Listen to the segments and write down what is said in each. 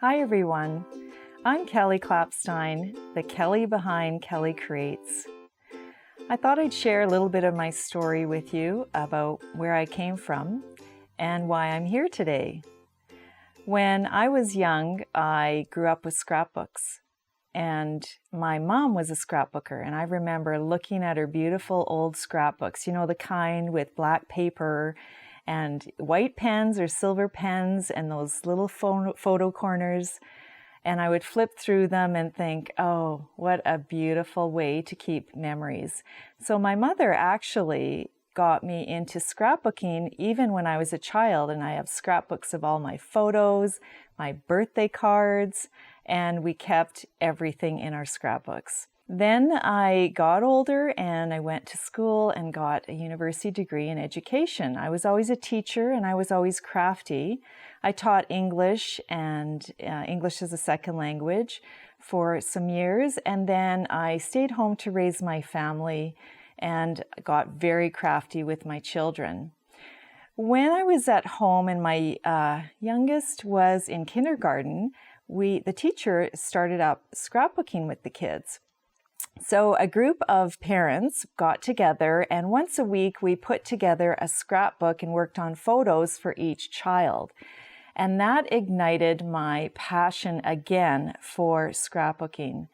Hi everyone, I'm Kelly Klapstein, the Kelly behind Kelly Creates. I thought I'd share a little bit of my story with you about where I came from and why I'm here today. When I was young, I grew up with scrapbooks, and my mom was a scrapbooker, and I remember looking at her beautiful old scrapbooks, you know, the kind with black paper and white pens or silver pens and those little photo corners. And I would flip through them and think, oh, what a beautiful way to keep memories. So my mother actually got me into scrapbooking even when I was a child, and I have scrapbooks of all my photos, my birthday cards, and we kept everything in our scrapbooks. Then I got older and I went to school and got a university degree in education. I was always a teacher and I was always crafty. I taught English and English as a second language for some years, and then I stayed home to raise my family and got very crafty with my children. When I was at home and my youngest was in kindergarten, the teacher started up scrapbooking with the kids. So a group of parents got together, and once a week we put together a scrapbook and worked on photos for each child. And that ignited my passion again for scrapbooking.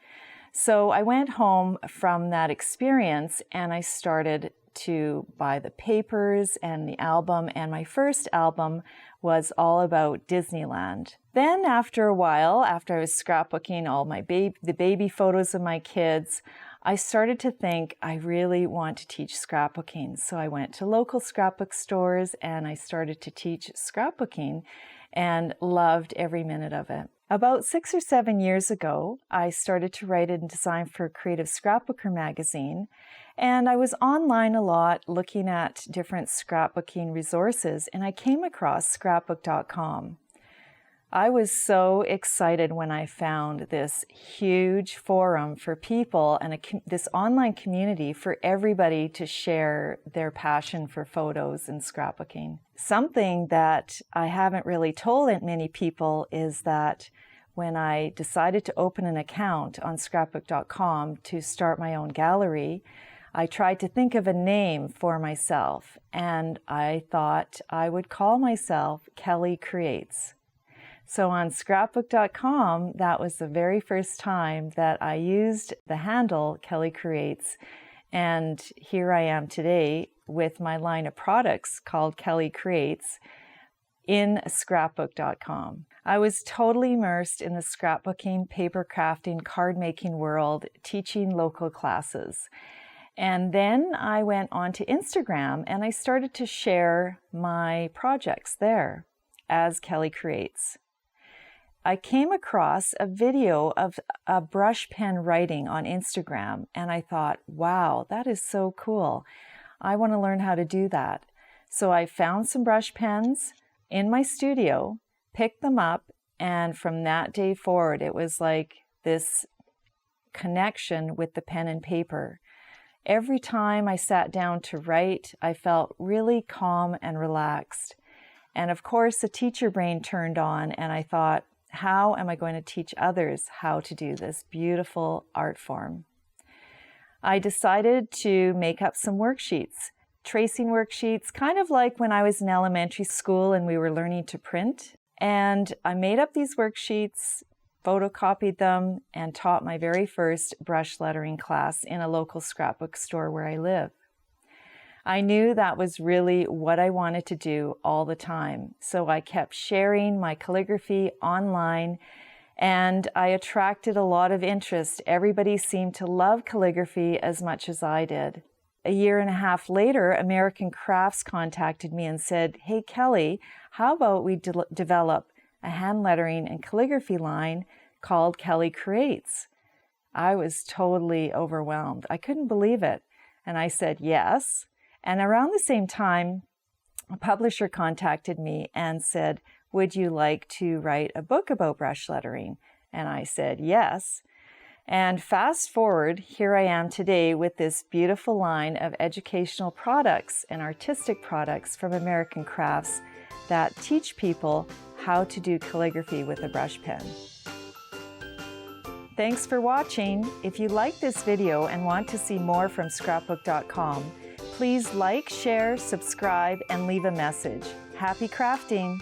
So I went home from that experience and I started to buy the papers and the album, and my first album was all about Disneyland. Then after a while, after I was scrapbooking all my the baby photos of my kids, I started to think I really want to teach scrapbooking. So I went to local scrapbook stores and I started to teach scrapbooking and loved every minute of it. About 6 or 7 years ago, I started to write and design for Creative Scrapbooker magazine, and I was online a lot looking at different scrapbooking resources, and I came across Scrapbook.com. I was so excited when I found this huge forum for people and this online community for everybody to share their passion for photos and scrapbooking. Something that I haven't really told many people is that when I decided to open an account on Scrapbook.com to start my own gallery, I tried to think of a name for myself, and I thought I would call myself Kelly Creates. So on Scrapbook.com, that was the very first time that I used the handle Kelly Creates. And here I am today with my line of products called Kelly Creates in Scrapbook.com. I was totally immersed in the scrapbooking, paper crafting, card making world, teaching local classes. And then I went on to Instagram and I started to share my projects there as Kelly Creates. I came across a video of a brush pen writing on Instagram, and I thought, wow, that is so cool. I want to learn how to do that. So I found some brush pens in my studio, picked them up, and from that day forward, it was like this connection with the pen and paper. Every time I sat down to write, I felt really calm and relaxed. And of course, the teacher brain turned on, and I thought, how am I going to teach others how to do this beautiful art form? I decided to make up some worksheets, tracing worksheets, kind of like when I was in elementary school and we were learning to print. And I made up these worksheets, photocopied them, and taught my very first brush lettering class in a local scrapbook store where I live. I knew that was really what I wanted to do all the time. So I kept sharing my calligraphy online, and I attracted a lot of interest. Everybody seemed to love calligraphy as much as I did. A year and a half later, American Crafts contacted me and said, "Hey Kelly, how about we develop a hand lettering and calligraphy line called Kelly Creates?" I was totally overwhelmed. I couldn't believe it. And I said yes. And around the same time, a publisher contacted me and said, "Would you like to write a book about brush lettering?" And I said yes. And fast forward, here I am today with this beautiful line of educational products and artistic products from American Crafts that teach people how to do calligraphy with a brush pen. Thanks for watching. If you like this video and want to see more from Scrapbook.com, please like, share, subscribe, and leave a message. Happy crafting!